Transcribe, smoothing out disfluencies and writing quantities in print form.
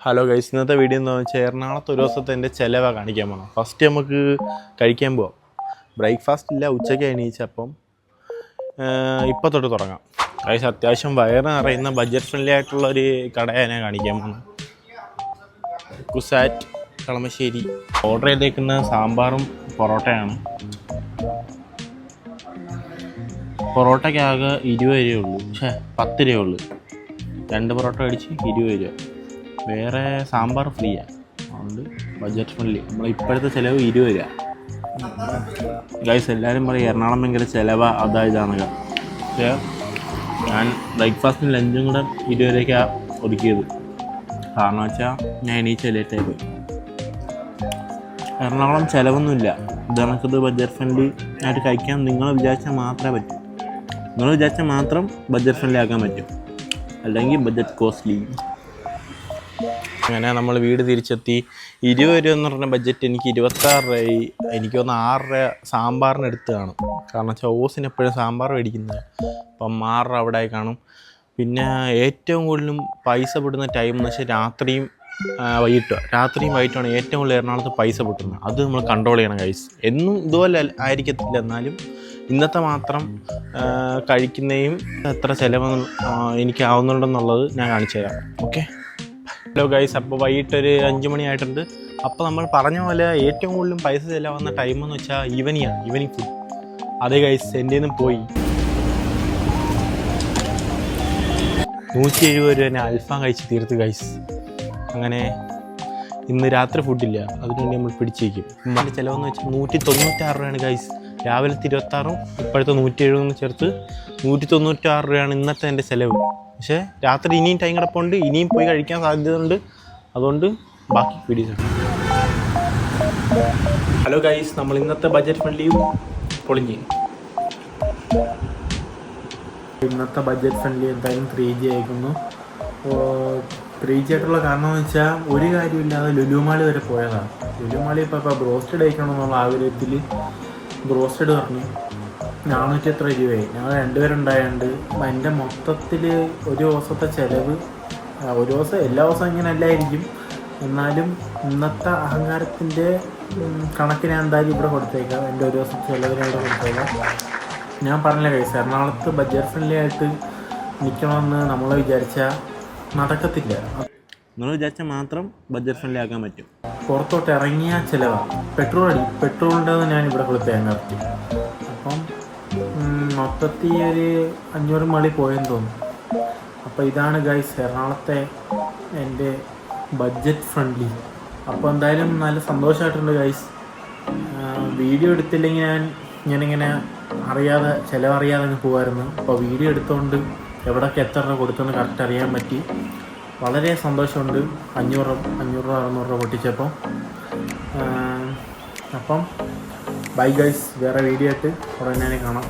Hello guys, ഇന്നത്തെ video എന്താണെന്ന് വെച്ചാൽ എറണാകുളത്ത് ഒരു ദിവസത്തെ എൻ്റെ ചിലവാണ് കാണിക്കാൻ പോകണം. ഫസ്റ്റ് നമുക്ക് കഴിക്കാൻ പോവാം. ബ്രേക്ക്ഫാസ്റ്റ് ഇല്ല, ഉച്ചയ്ക്ക് എണീച്ചപ്പം ഇപ്പം തൊട്ട് തുടങ്ങാം. ഗൈസ്, അത്യാവശ്യം വയറ് നിറയുന്ന ബഡ്ജറ്റ് ഫ്രണ്ട്ലി ആയിട്ടുള്ളൊരു കടയാണ് കാണിക്കാൻ പോകുന്നത്. കുസാറ്റ് കളമശ്ശേരി. ഓർഡർ ചെയ്തേക്കുന്ന സാമ്പാറും പൊറോട്ടയാണ്. പൊറോട്ടയ്ക്കാകെ 20 രൂപയേ ഉള്ളൂ, 10 രൂപയേ ഉള്ളൂ. 2 പൊറോട്ട അടിച്ച് 20 രൂപ. വേറെ സാമ്പാർ ഫ്രീയാണ്, അതുകൊണ്ട് ബഡ്ജറ്റ് ഫ്രണ്ട്ലി. നമ്മൾ ഇപ്പോഴത്തെ ചിലവ് 20 രൂപ. ഗൈസ്, എല്ലാവരും പറയും എറണാകുളം ഭയങ്കര ചിലവാണ്, ഇതാണ്. പക്ഷേ ഞാൻ ബ്രേക്ക്ഫാസ്റ്റും ലഞ്ചും കൂടെ 20 രൂപയ്ക്കാണ് ഒതുക്കിയത്. കാരണം വെച്ചാൽ ഞാൻ എണീച്ച ലേറ്റായി പോയി. എറണാകുളം ചിലവൊന്നുമില്ല. ഇതണക്കത് ബഡ്ജറ്റ് ഫ്രണ്ട്ലി ആയിട്ട് കഴിക്കാൻ നിങ്ങൾ വിചാരിച്ചാൽ മാത്രമേ പറ്റൂ. നിങ്ങൾ വിചാരിച്ചാൽ മാത്രം ബഡ്ജറ്റ് ഫ്രണ്ട്ലി ആക്കാൻ പറ്റും, അല്ലെങ്കിൽ ബഡ്ജറ്റ് കോസ്റ്റ്ലി. അങ്ങനെ നമ്മൾ വീട് തിരിച്ചെത്തി. 20 രൂപ എന്ന് പറഞ്ഞ ബഡ്ജറ്റ് എനിക്ക് 26 രൂപയായി. എനിക്ക് തോന്നുന്നു 6 രൂപ സാമ്പാറിന് എടുത്ത് കാണും. കാരണം വെച്ചാൽ ഓസിന് എപ്പോഴും സാമ്പാർ മേടിക്കുന്നത്, അപ്പം 6 രൂപ അവിടെ ആയി കാണും. പിന്നെ ഏറ്റവും കൂടുതലും പൈസ പെടുന്ന ടൈം എന്ന് വെച്ചാൽ രാത്രിയും വൈകിട്ടുമാണ് ഏറ്റവും കൂടുതൽ എറണാകുളത്ത് പൈസ പൊട്ടുന്നത്. അത് നമ്മൾ കൺട്രോൾ ചെയ്യണം ഗൈസ്. എന്നും ഇതുപോലെ ആയിരിക്കത്തില്ല, എന്നാലും ഇന്നത്തെ മാത്രം കഴിക്കുന്നതും എത്ര ചിലവ് എനിക്കാവുന്നുണ്ടെന്നുള്ളത് ഞാൻ കാണിച്ചു തരാം. Okay, hello guys. അപ്പോൾ വൈകിട്ടൊരു 5 മണി ആയിട്ടുണ്ട്. അപ്പോൾ നമ്മൾ പറഞ്ഞ പോലെ ഏറ്റവും കൂടുതലും പൈസ ചിലവാകുന്ന ടൈമെന്ന് വെച്ചാൽ ഈവനിങ് ഫുഡ്. അതേ ഗൈസ്, എൻ്റെ നിന്ന് പോയി 170 രൂപ അൽഫാം കഴിച്ച് തീർത്ത് ഗൈസ്. അങ്ങനെ ഇന്ന് രാത്രി ഫുഡില്ല, അതിനുവേണ്ടി നമ്മൾ പിടിച്ചേക്കും. നമ്മുടെ ചിലവെന്ന് വെച്ചാൽ 196 രൂപയാണ് ഗൈസ്. രാവിലത്തെ 26ഉം ഇപ്പോഴത്തെ 170 ചേർത്ത് 196 രൂപയാണ് ഇന്നത്തെ എൻ്റെ ചിലവ്. പക്ഷേ രാത്രി ഇനിയും ടൈം കിടപ്പുണ്ട്, ഇനിയും പോയി കഴിക്കാൻ സാധ്യതയുണ്ട്. അതുകൊണ്ട് ബാക്കി വീഡിയോസ്. ഹലോ ഗൈസ്, നമ്മൾ ഇന്നത്തെ ബഡ്ജറ്റ് ഫ്രണ്ട്ലിയും പൊളിഞ്ഞ്. ഇന്നത്തെ ബഡ്ജറ്റ് ഫ്രണ്ട്ലി എന്തായാലും 3G ആയിരിക്കുന്നു. 3G ആയിട്ടുള്ള കാരണം എന്ന് വെച്ചാൽ ഒരു കാര്യമില്ലാതെ ലുലുമാളി വരെ പോയതാണ്. ലുലുമാളി ഇപ്പോൾ ബ്രോസ്റ്റഡ് കഴിക്കണമെന്നുള്ള ആഗ്രഹത്തിൽ ബ്രോസ്റ്റഡ് പറഞ്ഞു 400 രൂപയായി. ഞങ്ങൾ 2 പേരുണ്ടായതുകൊണ്ട് എൻ്റെ മൊത്തത്തിൽ ഒരു ദിവസത്തെ ചിലവ്, ഒരു ദിവസം എല്ലാ ദിവസവും ഇങ്ങനെ അല്ലായിരിക്കും, എന്നാലും ഇന്നത്തെ അഹങ്കാരത്തിൻ്റെ കണക്ക് ഞാൻ എന്തായാലും ഇവിടെ കൊടുത്തേക്കാം. എൻ്റെ ഒരു ദിവസത്തെ ചിലവിനെ ഇവിടെ കൊടുത്തേക്കാം. ഞാൻ പറഞ്ഞില്ല കൈസ്, എറണാകുളത്ത് ബഡ്ജറ്റ് ഫ്രണ്ട്ലി ആയിട്ട് നിൽക്കണമെന്ന് നമ്മൾ വിചാരിച്ചാൽ നടക്കത്തില്ല. നിങ്ങൾ വിചാരിച്ചാൽ മാത്രം ബഡ്ജറ്റ് ഫ്രണ്ട്ലി ആക്കാൻ പറ്റും. പുറത്തോട്ട് ഇറങ്ങിയ ചിലവാണ്. പെട്രോളിൻ്റെ ഞാൻ ഇവിടെ കൊടുത്തേക്കാം കറക്റ്റ്. അപ്പം മൊത്തത്തിൽ ഒരു 500 മണി പോയെന്ന് തോന്നുന്നു. അപ്പോൾ ഇതാണ് ഗൈസ് എറണാകുളത്തെ എൻ്റെ ബഡ്ജറ്റ് ഫ്രണ്ട്ലി. അപ്പോൾ എന്തായാലും നല്ല സന്തോഷമായിട്ടുണ്ട് ഗൈസ്. വീഡിയോ എടുത്തില്ലെങ്കിൽ ഞാനിങ്ങനെ ചിലവറിയാതെ അങ്ങ് പോകുമായിരുന്നു. അപ്പോൾ വീഡിയോ എടുത്തുകൊണ്ട് എവിടെയൊക്കെ എത്ര രൂപ കൊടുത്തെന്ന് കറക്റ്റ് അറിയാൻ പറ്റി. വളരെ സന്തോഷമുണ്ട്. 500 600 രൂപ പൊട്ടിച്ചപ്പോൾ. അപ്പം ബൈ ഗൈസ്, വേറെ വീഡിയോ ആയിട്ട് ഉടനെ കാണാം.